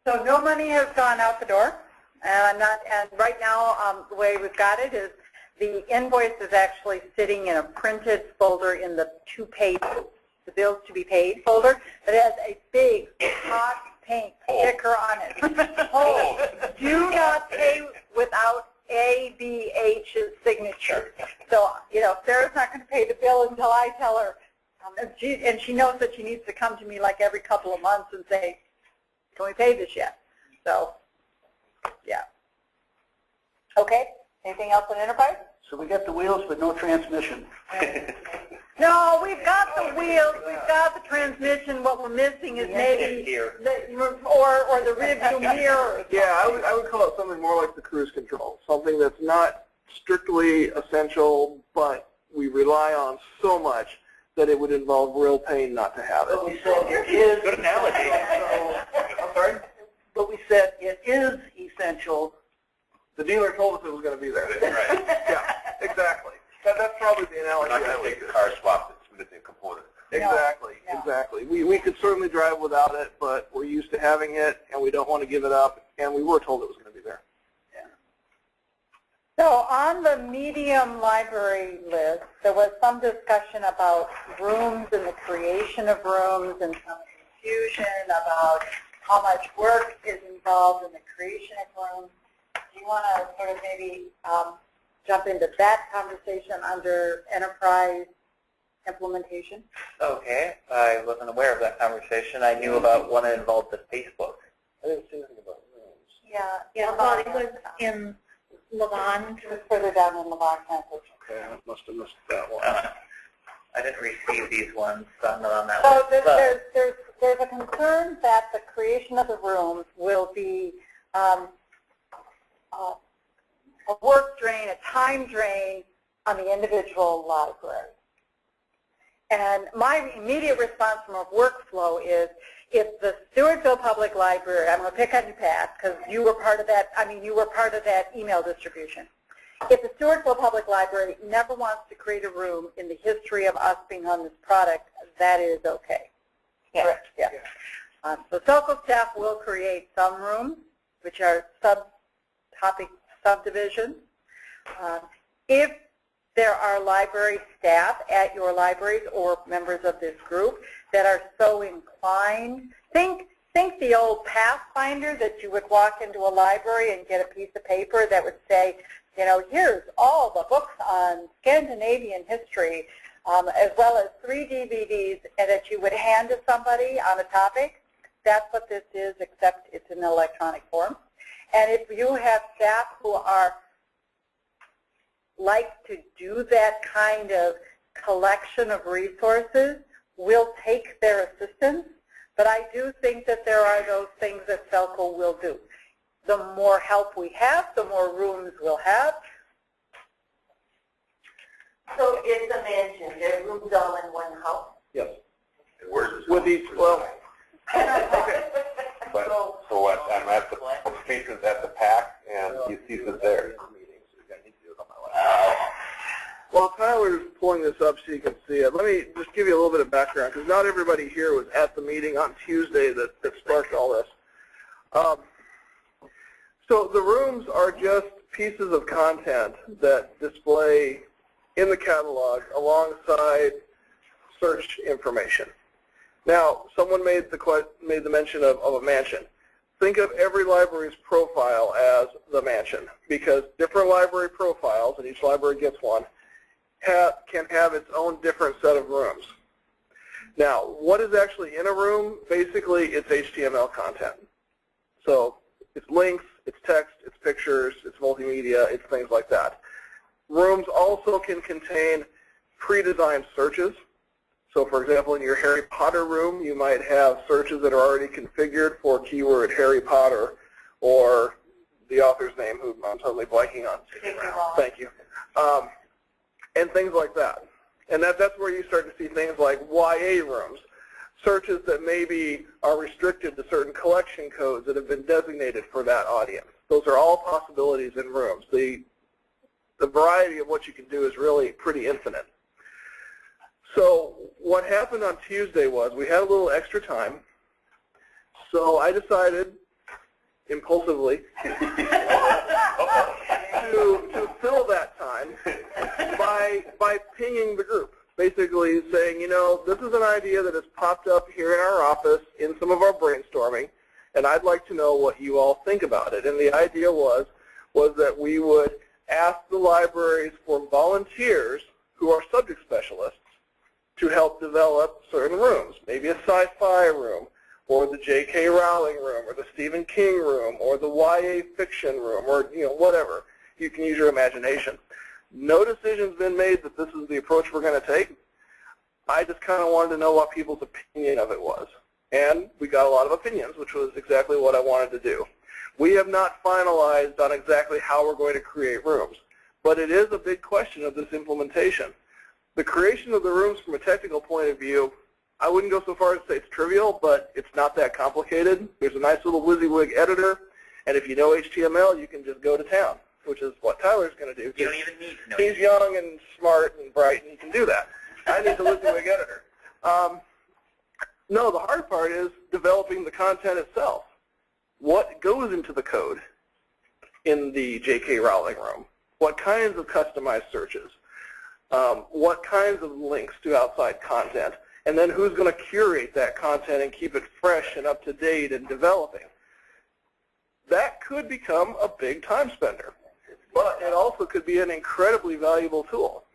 So no money has gone out the door, and I'm not. And right now, the way we've got it is the invoice is actually sitting in a printed folder in the the bills to be paid folder that has a big hot pink sticker on it. Oh, do not pay without ABH's signature. So, you know, Sarah's not going to pay the bill until I tell her. And she knows that she needs to come to me like every couple of months and say, can we pay this yet? So, yeah. Okay. Anything else on Enterprise? So we got the wheels, but no transmission. No, we've got the wheels, we've got the transmission. What we're missing is maybe or the rear view mirror. Yeah, I would call it something more like the cruise control, something that's not strictly essential, but we rely on so much that it would involve real pain not to have it. But we said it is good analogy. I'm sorry? But we said it is essential. The dealer told us it was going to be there. Right. Yeah, exactly. That's probably the analogy. We're not going to take the car swap that's missing a component. Exactly, No. exactly. We could certainly drive without it, but we're used to having it, and we don't want to give it up, and we were told it was going to be there. Yeah. So on the medium library list, there was some discussion about rooms and the creation of rooms and some confusion about how much work is involved in the creation of rooms. Do you want to sort of maybe jump into that conversation under enterprise implementation? Okay, I wasn't aware of that conversation. I knew about one that involved the Facebook. I didn't see anything about rooms. Yeah, well, it was in Levant. It was further down in Levant campus. Okay, I must have missed that one. I didn't receive these ones, so I'm not on that So list. there's a concern that the creation of the rooms will be a work drain, a time drain on the individual library. And my immediate response from a workflow is, if the Stewartville Public Library, I'm going to pick on you, Pat, because you were part of that, you were part of that email distribution. If the Stewartville Public Library never wants to create a room in the history of us being on this product, that is okay. Yeah. Correct? Yeah. So SELCO staff will create some rooms, which are subtopic subdivisions. If there are library staff at your libraries or members of this group that are so inclined, think the old Pathfinder that you would walk into a library and get a piece of paper that would say, you know, here's all the books on Scandinavian history, as well as 3 DVDs, and that you would hand to somebody on a topic. That's what this is, except it's in electronic form. And if you have staff who are like to do that kind of collection of resources, we'll take their assistance. But I do think that there are those things that SELCO will do. The more help we have, the more rooms we'll have. So it's a mansion. There are rooms all in one house? Yes. And where's With each, well, okay. But, so what, I'm at the patrons at the PAC, and you see this there. While Tyler's pulling this up so you can see it, let me just give you a little bit of background, because not everybody here was at the meeting on Tuesday that sparked all this. So the rooms are just pieces of content that display in the catalog alongside search information. Now, someone made the mention of a mansion. Think of every library's profile as the mansion, because different library profiles, and each library gets one, can have its own different set of rooms. Now, what is actually in a room? Basically, it's HTML content. So it's links, it's text, it's pictures, it's multimedia, it's things like that. Rooms also can contain pre-designed searches. So for example, in your Harry Potter room, you might have searches that are already configured for keyword Harry Potter or the author's name, who I'm totally blanking on. Thank you. And things like that. And that's where you start to see things like YA rooms, searches that maybe are restricted to certain collection codes that have been designated for that audience. Those are all possibilities in rooms. The variety of what you can do is really pretty infinite. So what happened on Tuesday was we had a little extra time. So I decided impulsively to fill that time by pinging the group, basically saying, you know, this is an idea that has popped up here in our office in some of our brainstorming, and I'd like to know what you all think about it. And the idea was that we would ask the libraries for volunteers who are subject specialists to help develop certain rooms, maybe a sci-fi room, or the J.K. Rowling room, or the Stephen King room, or the YA fiction room, or whatever. You can use your imagination. No decision's been made that this is the approach we're going to take. I just kind of wanted to know what people's opinion of it was. And we got a lot of opinions, which was exactly what I wanted to do. We have not finalized on exactly how we're going to create rooms, but it is a big question of this implementation. The creation of the rooms from a technical point of view, I wouldn't go so far as to say it's trivial, but it's not that complicated. There's a nice little WYSIWYG editor, and if you know HTML, you can just go to town, which is what Tyler's going to do. You don't even need to know. He's young and smart and bright, and he can do that. I need the WYSIWYG editor. No, the hard part is developing the content itself. What goes into the code in the J.K. Rowling room? What kinds of customized searches? What kinds of links to outside content? And then who's going to curate that content and keep it fresh and up to date and developing? That could become a big time spender, but it also could be an incredibly valuable tool.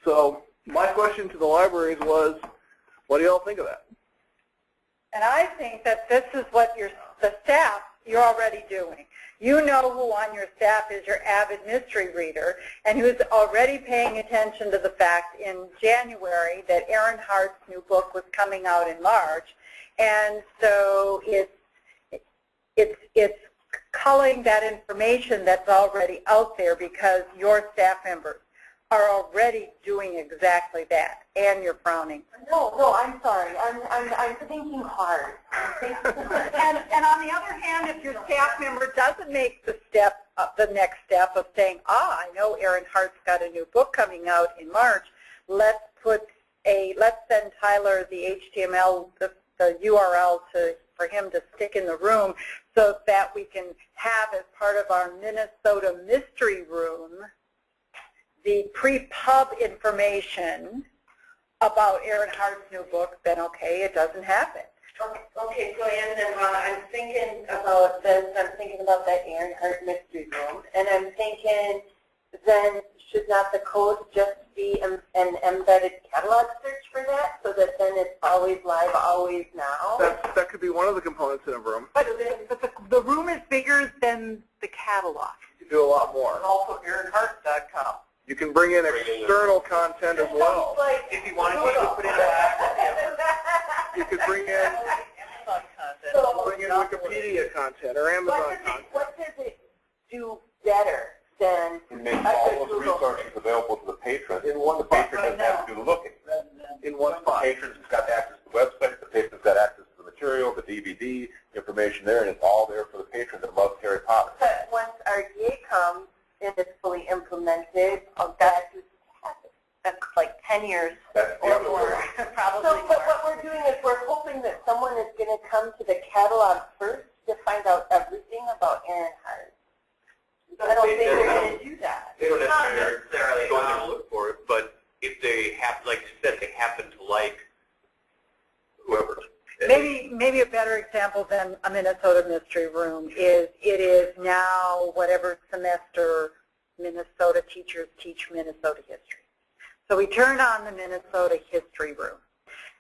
So my question to the libraries was, what do y'all think of that? And I think that this is what the staff, you're already doing. You know who on your staff is your avid mystery reader and who's already paying attention to the fact in January that Aaron Hart's new book was coming out in March. And so it's culling that information that's already out there because your staff members are already doing exactly that. And you're frowning. No, I'm sorry. I'm thinking hard. And on the other hand, if your staff member doesn't make the next step of saying, I know Aaron Hart's got a new book coming out in March, let's send Tyler the HTML, the URL for him to stick in the room so that we can have as part of our Minnesota Mystery Room the pre-pub information about Aaron Hart's new book, then okay, it doesn't happen. Okay, so and then I'm thinking about this, I'm thinking about that Aaron Hart mystery room, and I'm thinking then should not the code just be an embedded catalog search for that so that then it's always live, always now? That could be one of the components in a room. But the room is bigger than the catalog. You can do a lot more. Also AaronHart.com. You can bring in external content as well. If you wanted to put in You could bring in Amazon content. Bring in Wikipedia content or Amazon content. What does it do better than It makes all those resources available to the patron. In one The spot. patron doesn't have to do the looking. In one The spot. patron's got access to the website, the patron's got access to the material, the DVD, information there, and it's all there for the patron that loves Harry Potter. But once RDA comes and it's fully implemented, that's like 10 years That's the or other more. way. Probably so, but what we're doing is we're hoping that someone is going to come to the catalog first to find out everything about Aaron Hart. I don't think they're going to do that. They don't Not necessarily go in there and look for it, but if they have, like you said, they happen to like whoever. Maybe a better example than a Minnesota Mystery Room is it is now whatever semester Minnesota teachers teach Minnesota history. So we turn on the Minnesota History Room.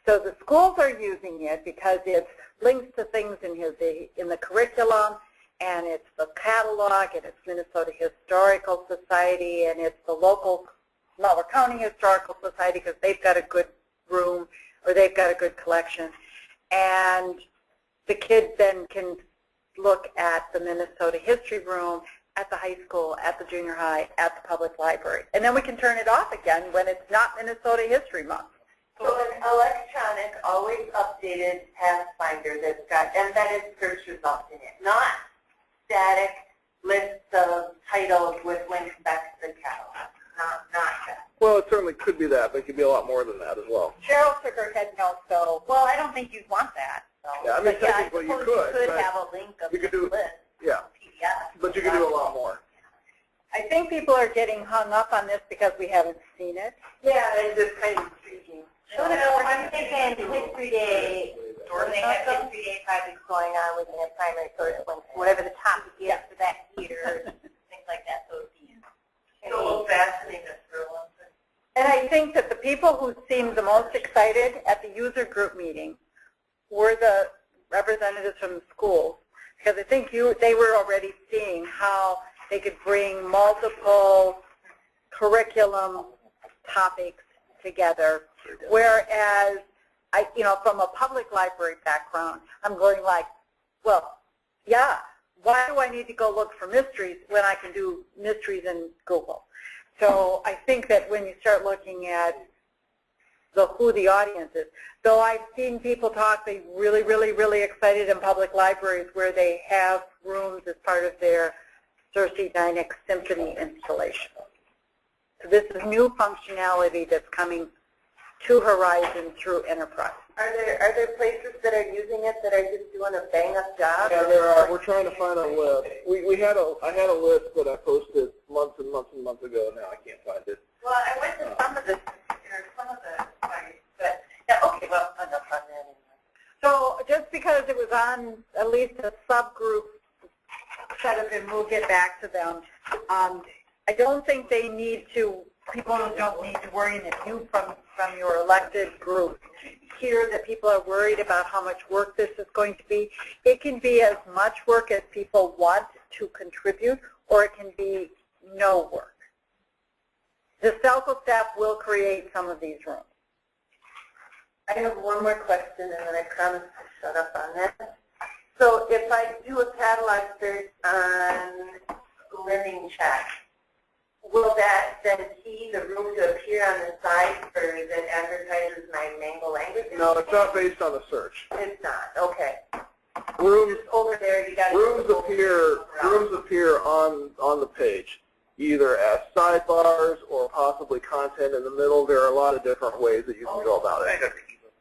So the schools are using it because it's links to things in the curriculum, and it's the catalog, and it's Minnesota Historical Society, and it's the local Malheur County Historical Society because they've got a good room or they've got a good collection. And the kids then can look at the Minnesota History Room at the high school, at the junior high, at the public library. And then we can turn it off again when it's not Minnesota History Month. So an electronic, always updated Pathfinder that's got embedded search results in it, not static lists of titles with links back to the catalog. Not that. Well, it certainly could be that, but it could be a lot more than that as well. Cheryl shook her head no, so, well, I don't think you'd want that. Yeah, I mean, But yeah, I technically you suppose could, you could but have a link of you could the do, list, yeah, PDF. but you could do a lot more. I think people are getting hung up on this because we haven't seen it. Yeah, it's just kind of intriguing. So I'm thinking History Day, when they have History Day projects going on, we can have primary source links, whatever the topic is for that year, things like that. So it's a little fascinating for one thing. And I think that the people who seemed the most excited at the user group meeting were the representatives from the schools, because I think they were already seeing how they could bring multiple curriculum topics together, whereas from a public library background, I'm going like, well, yeah, why do I need to go look for mysteries when I can do mysteries in Google? So I think that when you start looking at who the audience is, though I've seen people talk, they're really, really, really excited in public libraries where they have rooms as part of their Cersei Dynex Symphony installation. So this is new functionality that's coming to Horizon through Enterprise. Are there places that are using it that are just doing a bang-up job? Yeah, there are. We're trying to find a list. I had a list that I posted months and months and months ago. Now I can't find it. Well, I went to some of the sites, but yeah, okay, well, enough on that anyway. So just because it was on at least a subgroup set up and we'll get back to them, I don't think they need to, people don't need to worry, and if you from your elected group hear that people are worried about how much work this is going to be, it can be as much work as people want to contribute, or it can be no work. The SELCO staff will create some of these rooms. I have one more question, and then I promise to shut up on that. So if I do a catalog search on living check, will that then key the room to appear on the side for that advertises my Mango language? No, it's not based on the search. It's not. Okay. Rooms Over there, you got rooms appear on the page, either as sidebars or possibly content in the middle. There are a lot of different ways that you can go about it.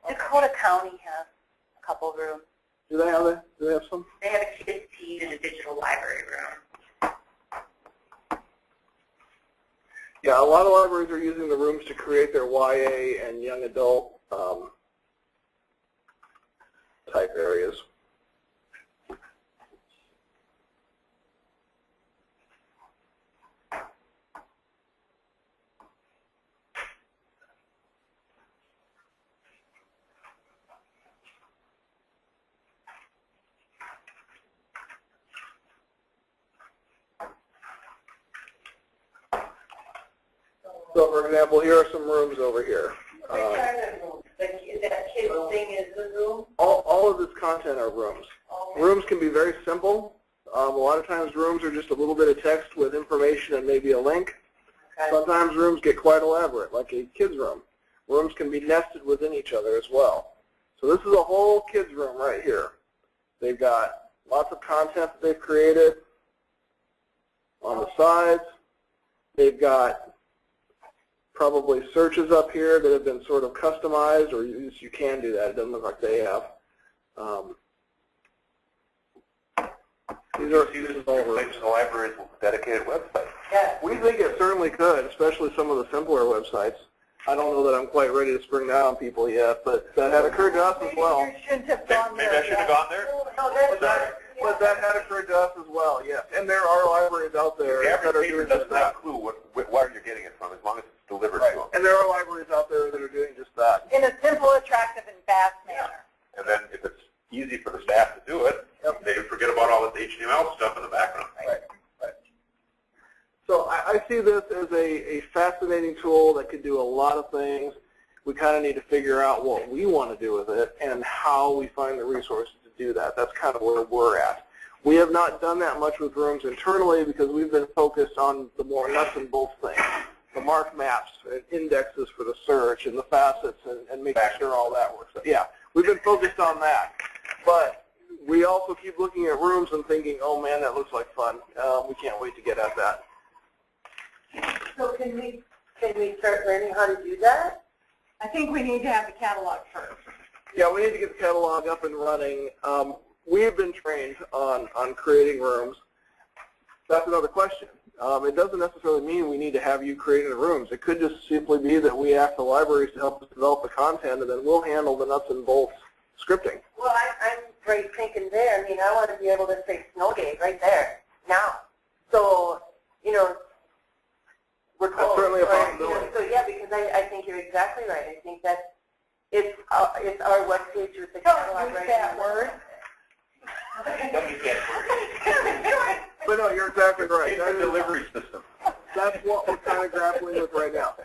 Dakota County has a couple rooms. Do they have some? They have a kids' tea and a digital library room. Yeah, a lot of libraries are using the rooms to create their YA and young adult type areas. So, for example, here are some rooms over here. Which are the rooms? That kids thing is the room? All of this content are rooms. Okay. Rooms can be very simple. A lot of times rooms are just a little bit of text with information and maybe a link. Okay. Sometimes rooms get quite elaborate, like a kids' room. Rooms can be nested within each other as well. So this is a whole kids' room right here. They've got lots of content that they've created on the sides. They've got probably searches up here that have been sort of customized, or you can do that. It doesn't look like they have. These are all Replace the library's dedicated website. Yeah. We think it certainly could, especially some of the simpler websites. I don't know that I'm quite ready to spring that on people yet, but that had occurred to us as well. You shouldn't have gone Maybe there I should have yet. gone there? No, But that had occurred to us as well, yes. And there are libraries out there The that average are patron doing does just not that. clue where you're getting it from, as long as it's delivered Right. to them. And there are libraries out there that are doing just that. In a simple, attractive, and fast manner. And then if it's easy for the staff to do it, Yep. they forget about all this HTML stuff in the background. Right. So I see this as a fascinating tool that could do a lot of things. We kind of need to figure out what we want to do with it and how we find the resources to do that. That's kind of where we're at. We have not done that much with rooms internally because we've been focused on the more nuts and bolts things, the mark maps and indexes for the search and the facets and making sure all that works. Yeah, we've been focused on that. But we also keep looking at rooms and thinking, oh man, that looks like fun. We can't wait to get at that. So can we start learning how to do that? I think we need to have the catalog first. Yeah, we need to get the catalog up and running. We've been trained on creating rooms. That's another question. It doesn't necessarily mean we need to have you creating the rooms. It could just simply be that we ask the libraries to help us develop the content, and then we'll handle the nuts and bolts scripting. Well, I'm right thinking there. I mean, I want to be able to say snow day right there now. So, you know, we're close. That's certainly a possibility. So yeah, because I think you're exactly right. I think that it's our webpage with the catalog right that word. Don't use that word. But no, you're exactly right. It's a delivery system. That's what we're kind of grappling with right now.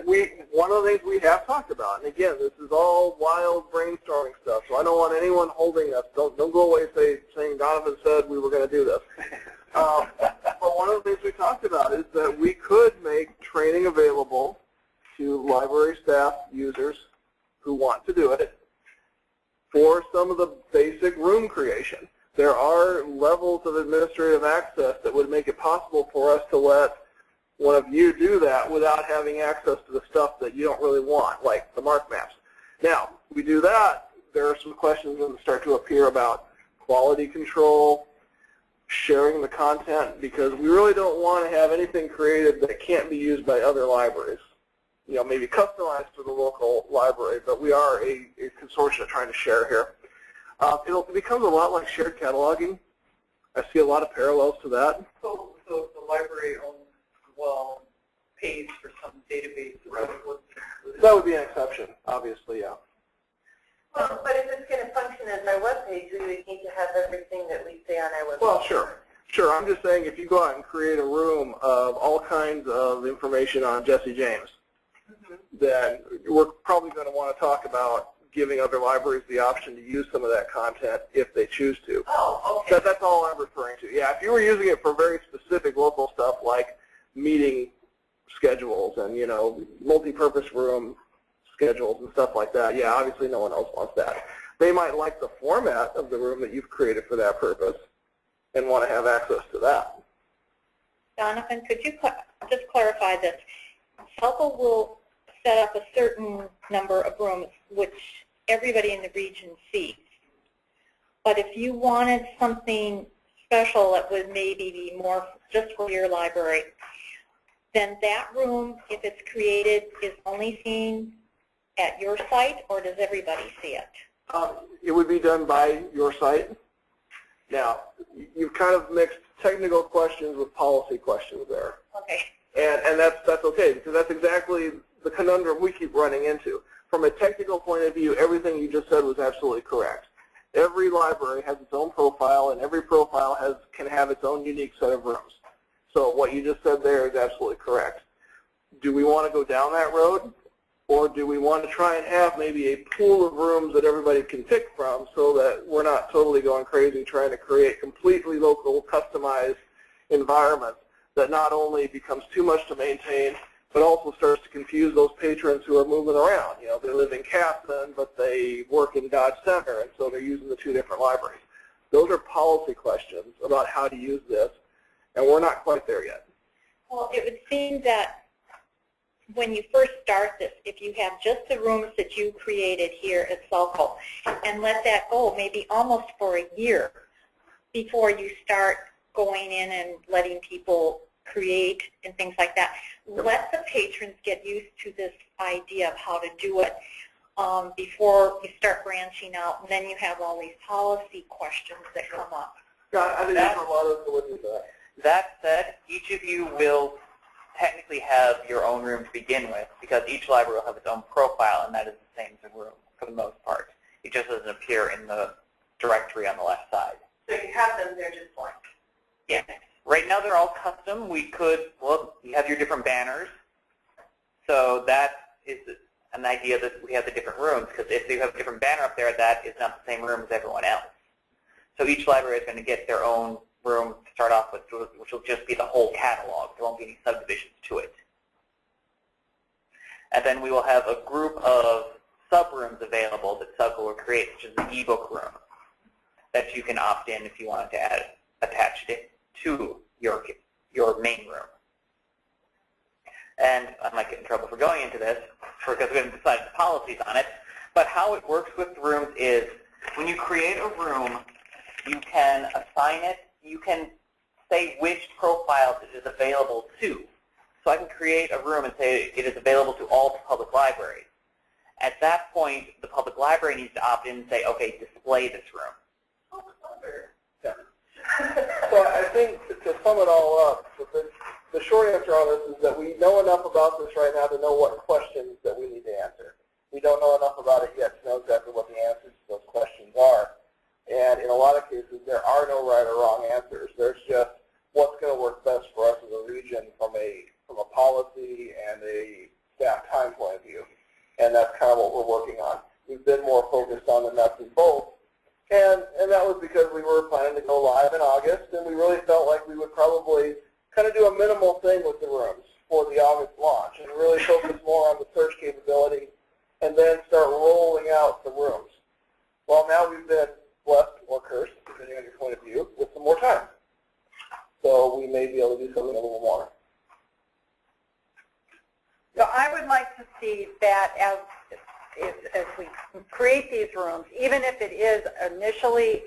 One of the things we have talked about, and again, this is all wild brainstorming stuff, so I don't want anyone holding us. Don't go away saying Donovan said we were going to do this. But one of the things we talked about is that we could make training available to library staff users who want to do it for some of the basic room creation. There are levels of administrative access that would make it possible for us to let one of you do that without having access to the stuff that you don't really want, like the mark maps. Now, if we do that, there are some questions that start to appear about quality control, sharing the content, because we really don't want to have anything created that can't be used by other libraries. You know, maybe customized to the local library, but we are a consortium trying to share here. It becomes a lot like shared cataloging. I see a lot of parallels to that. So the library owns, well, pays for some database. That would be an exception, obviously, yeah. Well, but if it's going to function as our webpage, we would need to have everything that we say on our webpage. Well, sure. Sure, I'm just saying if you go out and create a room of all kinds of information on Jesse James, then we're probably going to want to talk about giving other libraries the option to use some of that content if they choose to. Oh, okay. That's all I'm referring to. Yeah, if you were using it for very specific local stuff like meeting schedules and, you know, multi-purpose room schedules and stuff like that, yeah, obviously no one else wants that. They might like the format of the room that you've created for that purpose and want to have access to that. Donovan, could you just clarify this? SELCO will set up a certain number of rooms which everybody in the region sees. But if you wanted something special that would maybe be more just for your library, then that room, if it's created, is only seen at your site, or does everybody see it? It would be done by your site. Now, you've kind of mixed technical questions with policy questions there. Okay. And that's okay, because that's exactly the conundrum we keep running into. From a technical point of view, everything you just said was absolutely correct. Every library has its own profile, and every profile can have its own unique set of rooms. So what you just said there is absolutely correct. Do we want to go down that road, or do we want to try and have maybe a pool of rooms that everybody can pick from so that we're not totally going crazy trying to create completely local, customized environments that not only becomes too much to maintain, but also starts to confuse those patrons who are moving around. You know, they live in Caston, but they work in Dodge Center, and so they're using the two different libraries. Those are policy questions about how to use this, and we're not quite there yet. Well, it would seem that when you first start this, if you have just the rooms that you created here at SELCO and let that go maybe almost for a year before you start going in and letting people create and things like that, let the patrons get used to this idea of how to do it before you start branching out, and then you have all these policy questions that come up. Yeah, I think there's a lot of validity to that. That said, each of you will technically have your own room to begin with, because each library will have its own profile, and that is the same as a room for the most part. It just doesn't appear in the directory on the left side. So you have them, they're just blank. Yeah. Right now they're all custom. We could, well, you have your different banners. So that is an idea that we have the different rooms, because if you have a different banner up there, that is not the same room as everyone else. So each library is going to get their own room to start off with, which will just be the whole catalog. There won't be any subdivisions to it. And then we will have a group of sub-rooms available that SELCO will create, such as the ebook room, that you can opt in if you wanted to attach it to your main room. And I might get in trouble for going into this because we haven't decided the policies on it, But how it works with rooms is when you create a room, you can assign it, you can say which profiles it is available to. So I can create a room and say it is available to all public libraries. At that point, the public library needs to opt in and say, okay, display this room. Oh, clever. Yeah. So I think to sum it all up, the short answer on this is that we know enough about this right now to know what questions that we need to answer. We don't know enough about it yet to know exactly what the answers to those questions are. And in a lot of cases, there are no right or wrong answers. There's just what's going to work best for us as a region from a policy and a staff time point of view. And that's kind of what we're working on. We've been more focused on the nuts and bolts. And that was because we were planning to go live in August, and we really felt like we would probably kind of do a minimal thing with the rooms for the August launch and really focus more on the search capability and then start rolling out the rooms. Well, now we've been blessed or cursed, depending on your point of view, with some more time. So we may be able to do something a little more. So I would like to see that as we create these rooms, even if it is initially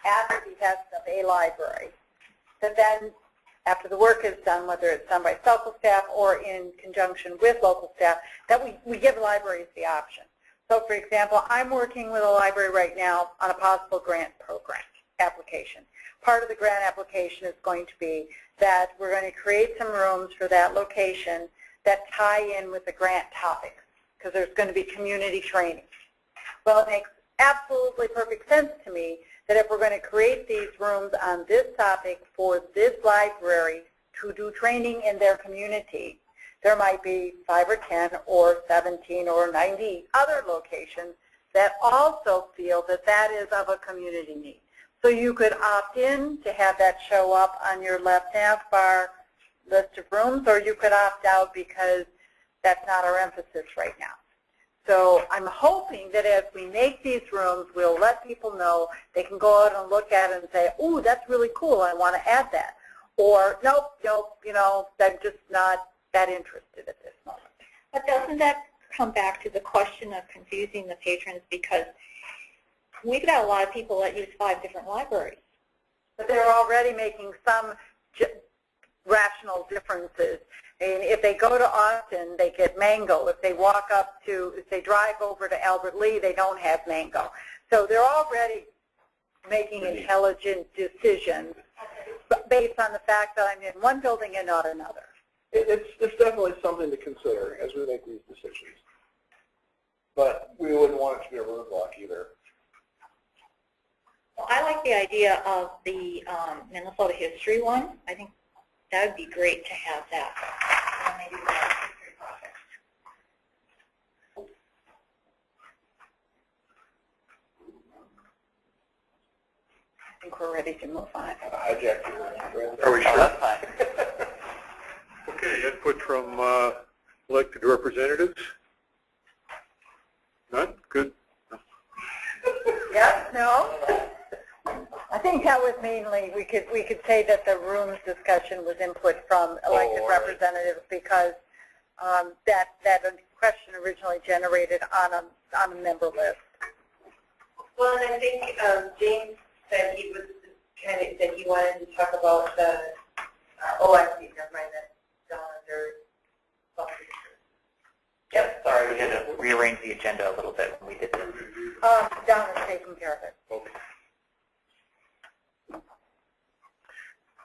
at the behest of a library, that then after the work is done, whether it's done by SELCO staff or in conjunction with local staff, that we give libraries the option. So for example, I'm working with a library right now on a possible grant program application. Part of the grant application is going to be that we're going to create some rooms for that location that tie in with the grant topics, because there's going to be community training. Well, it makes absolutely perfect sense to me that if we're going to create these rooms on this topic for this library to do training in their community, there might be 5 or 10 or 17 or 90 other locations that also feel that that is of a community need. So you could opt in to have that show up on your left nav bar list of rooms, or you could opt out because that's not our emphasis right now. So I'm hoping that as we make these rooms, we'll let people know they can go out and look at it and say, ooh, that's really cool, I want to add that. Or, nope, you know, I'm just not that interested at this moment. But doesn't that come back to the question of confusing the patrons, because we've got a lot of people that use 5 different libraries. But they're already making some rational differences. And if they go to Austin, they get mango. If they if they drive over to Albert Lee, they don't have mango. So they're already making intelligent decisions based on the fact that I'm in one building and not another. It's definitely something to consider as we make these decisions. But we wouldn't want it to be a roadblock either. Well, I like the idea of the Minnesota history one. I think that would be great to have that when they do that history project. I think we're ready to move on. Are we sure? That's fine. Okay, input from elected representatives? None? Good. Yes, no? I think that was mainly, we could say that the rooms discussion was input from elected representatives because that question originally generated on a member list. Well, and I think James said he was that he wanted to talk about the, I see, never mind, that's down under public. Yep, sorry, we had to rearrange the agenda a little bit when we did this. Don is taking care of it. Okay.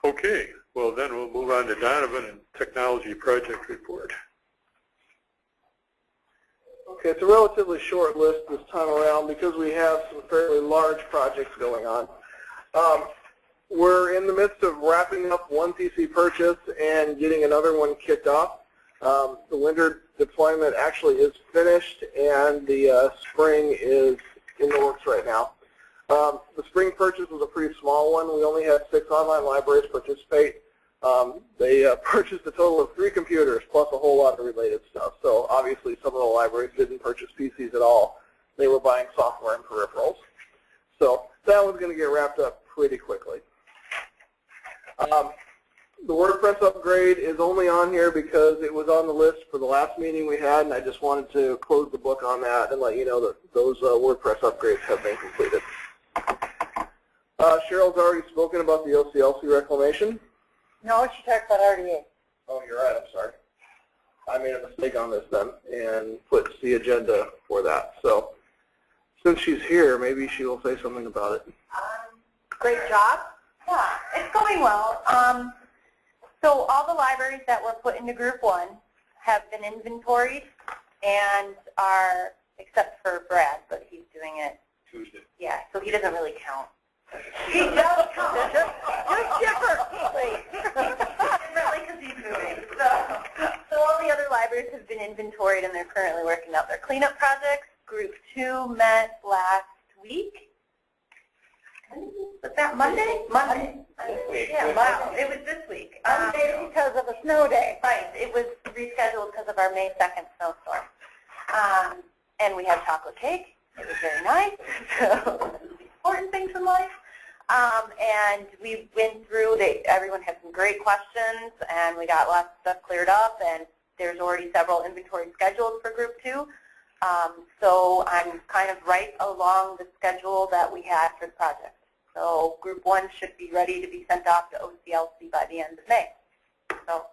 Okay, well then we'll move on to Donovan and Technology Project Report. Okay, it's a relatively short list this time around because we have some fairly large projects going on. We're in the midst of wrapping up one PC purchase and getting another one kicked off. The winter deployment actually is finished, and the spring is in the works right now. The spring purchase was a pretty small one. We only had 6 online libraries participate. They purchased a total of 3 computers plus a whole lot of related stuff. So obviously some of the libraries didn't purchase PCs at all. They were buying software and peripherals. So that one's going to get wrapped up pretty quickly. The WordPress upgrade is only on here because it was on the list for the last meeting we had, and I just wanted to close the book on that and let you know that those WordPress upgrades have been completed. Cheryl's already spoken about the OCLC reclamation. No, she talked about RDA. Oh, you're right. I'm sorry. I made a mistake on this then and put the agenda for that. So since she's here, maybe she will say something about it. Great job. Yeah, it's going well. So all the libraries that were put into Group 1 have been inventoried and are, except for Brad, but he's doing it Tuesday. Yeah, so he doesn't really count. He does count. Just differently. Differently because he's moving. So all the other libraries have been inventoried and they're currently working out their cleanup projects. Group 2 met last week. Was that Monday? Monday. Yeah, wow. It was this week. Monday because of a snow day. Right. It was rescheduled because of our May 2nd snowstorm. And we had chocolate cake. It was very nice. So important things in life. And we went through, everyone had some great questions, and we got lots of stuff cleared up, and there's already several inventories scheduled for Group 2. So I'm kind of right along the schedule that we had for the project. So Group 1 should be ready to be sent off to OCLC by the end of May. So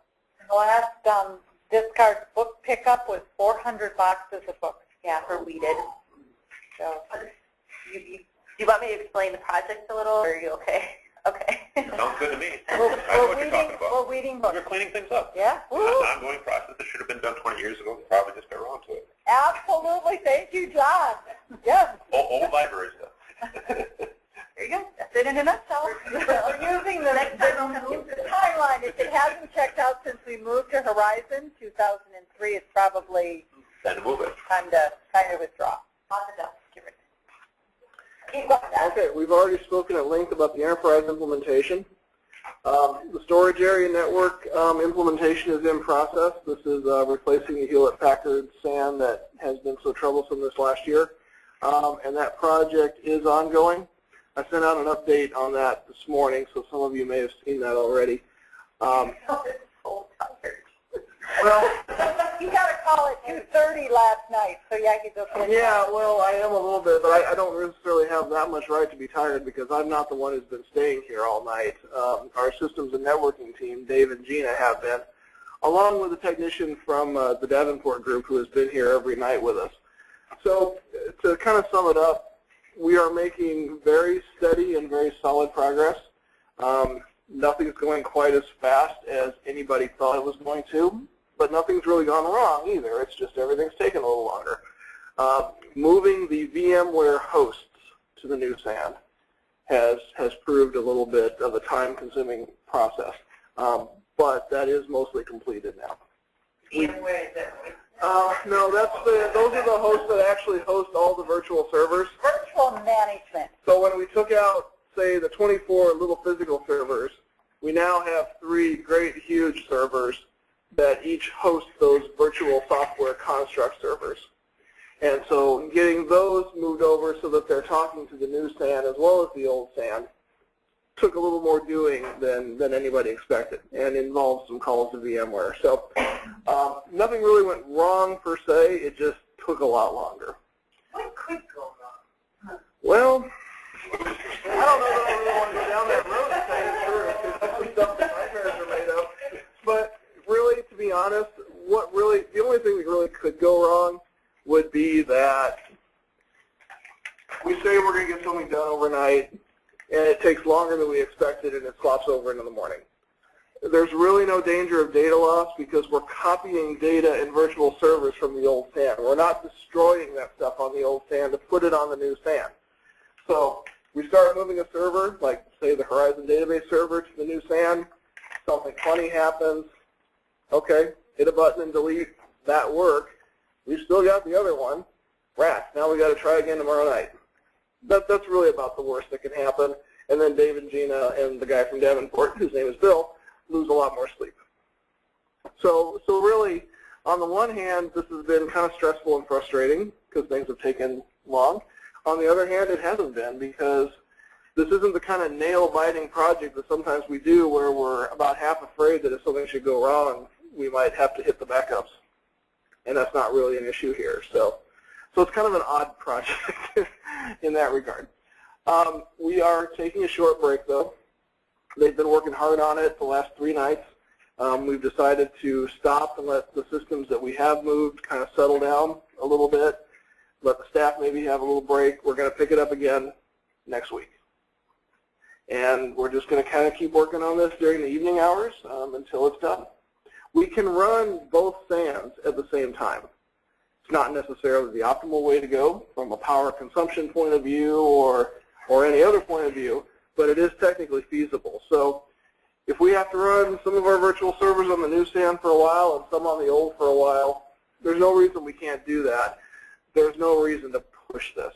the last discard book pickup was 400 boxes of books. Yeah, for weeded. So do you want me to explain the project a little, or are you okay? Okay. Sounds good to me. I we're know what you're talking about. We're weeding books. We're cleaning things up. Yeah. It's an ongoing process that should have been done 20 years ago. We probably just got around to it. Absolutely. Thank you, John. Yes. Old library stuff. There you go. That's it in a nutshell. We're using the timeline. If it hasn't checked out since we moved to Horizon 2003, it's probably Time to move it. time to kind of withdraw. Lots of dust. Get rid of it. Okay, we've already spoken at length about the enterprise implementation. The storage area network implementation is in process. This is replacing the Hewlett-Packard SAN that has been so troublesome this last year. And that project is ongoing. I sent out an update on that this morning, so some of you may have seen that already. Well, he got a call at 2:30 last night, so yeah, he's okay. Yeah, well, I am a little bit, but I don't necessarily have that much right to be tired because I'm not the one who's been staying here all night. Our systems and networking team, Dave and Gina, have been, along with a technician from the Davenport group who has been here every night with us. So to kind of sum it up, we are making very steady and very solid progress. Nothing's going quite as fast as anybody thought it was going to, but nothing's really gone wrong either. It's just everything's taken a little longer. Moving the VMware hosts to the new SAN has proved a little bit of a time-consuming process, but that is mostly completed now. VMware is it? No, those are the hosts that actually host all the virtual servers. Virtual management. So when we took out, say, the 24 little physical servers, we now have 3 great, huge servers that each host those virtual software construct servers. And so getting those moved over so that they're talking to the new SAN as well as the old SAN took a little more doing than anybody expected and involved some calls to VMware. So nothing really went wrong per se, it just took a lot longer. What could go wrong? Well, I don't know that I really want to go down that road to tell you the truth, because that's the stuff that nightmares are made of. But really, to be honest, the only thing that really could go wrong would be that we say we're going to get something done overnight, and it takes longer than we expected, and it swaps over into the morning. There's really no danger of data loss because we're copying data in virtual servers from the old SAN. We're not destroying that stuff on the old SAN to put it on the new SAN. So we start moving a server, like say the Horizon database server, to the new SAN. Something funny happens. Okay, hit a button and delete. That worked. We've still got the other one. Rats. Now we got to try again tomorrow night. That's really about the worst that can happen. And then Dave and Gina and the guy from Davenport, whose name is Bill, lose a lot more sleep. So really, on the one hand, this has been kind of stressful and frustrating because things have taken long. On the other hand, it hasn't been because This isn't the kind of nail-biting project that sometimes we do where we're about half afraid that if something should go wrong, we might have to hit the backups. And that's not really an issue here. So it's kind of an odd project in that regard. We are taking a short break, though. They've been working hard on it the last 3 nights. We've decided to stop and let the systems that we have moved kind of settle down a little bit, let the staff maybe have a little break. We're going to pick it up again next week. And we're just going to kind of keep working on this during the evening hours until it's done. We can run both SANs at the same time. It's not necessarily the optimal way to go from a power consumption point of view or any other point of view, but it is technically feasible. So if we have to run some of our virtual servers on the new SAN for a while and some on the old for a while, there's no reason we can't do that. There's no reason to push this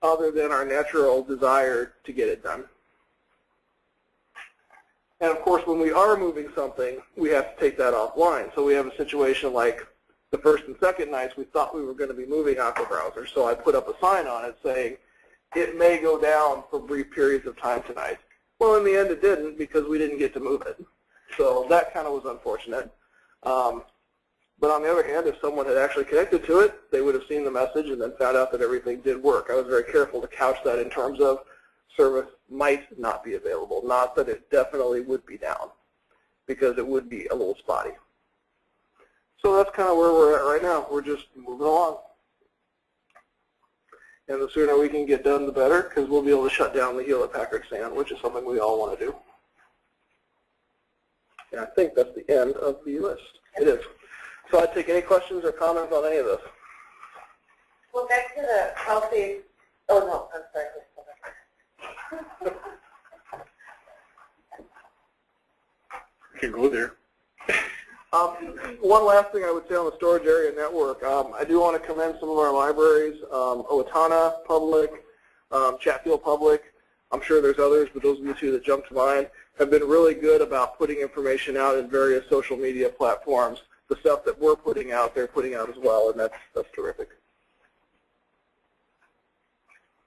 other than our natural desire to get it done. And of course, when we are moving something, we have to take that offline. So we have a situation like the first and second nights, we thought we were going to be moving Aqua Browser. So I put up a sign on it saying, it may go down for brief periods of time tonight. Well, in the end, it didn't because we didn't get to move it. So that kind of was unfortunate. But on the other hand, if someone had actually connected to it, they would have seen the message and then found out that everything did work. I was very careful to couch that in terms of service might not be available, not that it definitely would be down, because it would be a little spotty. So that's kind of where we're at right now. We're just moving along. And the sooner we can get done, the better, because we'll be able to shut down the Hewlett-Packard SAN, which is something we all want to do. And I think that's the end of the list. It is. So I'd take any questions or comments on any of this. Well, back to the healthy, oh no, I'm sorry. You can go there. One last thing I would say on the storage area network, I do want to commend some of our libraries, Owatonna Public, Chatfield Public. I'm sure there's others, but those are the 2 that jump to mind, have been really good about putting information out in various social media platforms. The stuff that we're putting out, they're putting out as well, and that's terrific.